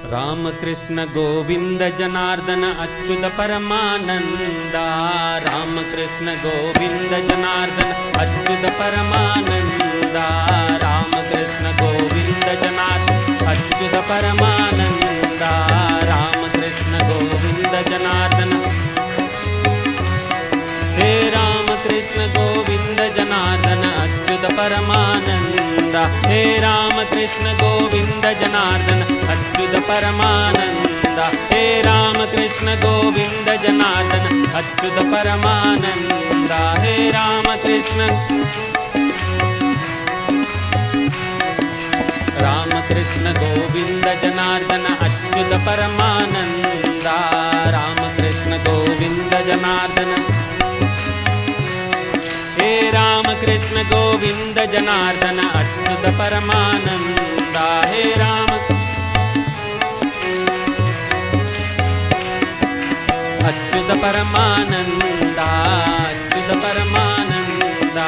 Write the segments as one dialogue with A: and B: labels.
A: Ram Krishna Govind Janardan Achyut Paramananda. Ram Krishna Govind Janardan Achyut Paramananda. Ram Krishna Govind Janardan Achyut Paramananda. Ram Krishna Govind Janardan. हे Ram Krishna Govind Janardan Achyut Paramananda. हे Ram Krishna Govind Janardan Achyut Paramananda. हे Ram Krishna Govind Janardan Achyut Paramananda. हे Ram Krishna Govind Janardan Achyut Paramananda. Ram Krishna Govind Janardan. हे Ram Krishna Govind Janardan Achyut Paramananda. हे Ram Achyut Paramananda. Achyut Paramananda.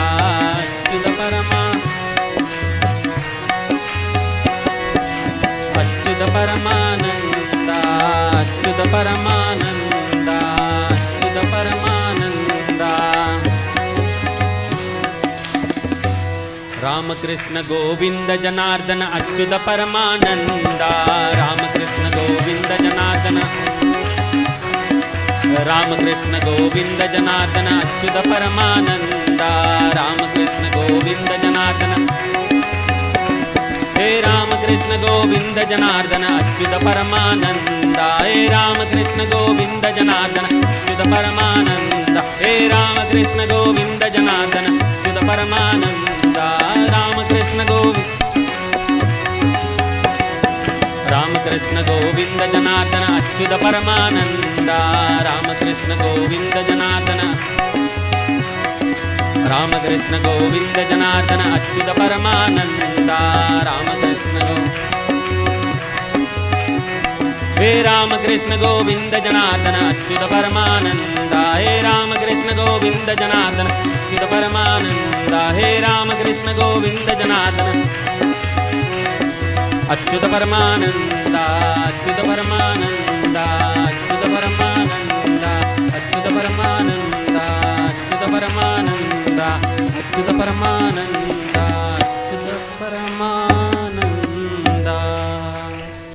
A: Achyut Paramananda. Achyut Paramananda. Achyut Paramananda. Ram Krishna Govind Janardan Achyut Paramananda. Ram Krishna Govind Janardan. Ram Krishna Govind Janardan Achyut Paramananda. Ram Krishna Govind Janardan. हे Ram Krishna Govind Janardan Achyut Paramananda. हे Ram Krishna Govind Janardan Achyut Paramananda. हे Ram Krishna Govind Janardan Achyut Paramananda. Ram Krishna Govind. Ram Krishna Govind Janardan Achyut Paramananda. Ram Krishna Govind Janardan. Ram Krishna Govind Janardan Achyut Paramananda. Ram Krishna हे Ram Krishna Govind Janardan Achyut Paramananda. हे Ram Krishna Govind Janardan Achyut Paramananda. हे Ram Krishna Govind Janardan Achyut Paramananda. Achyut Paramananda.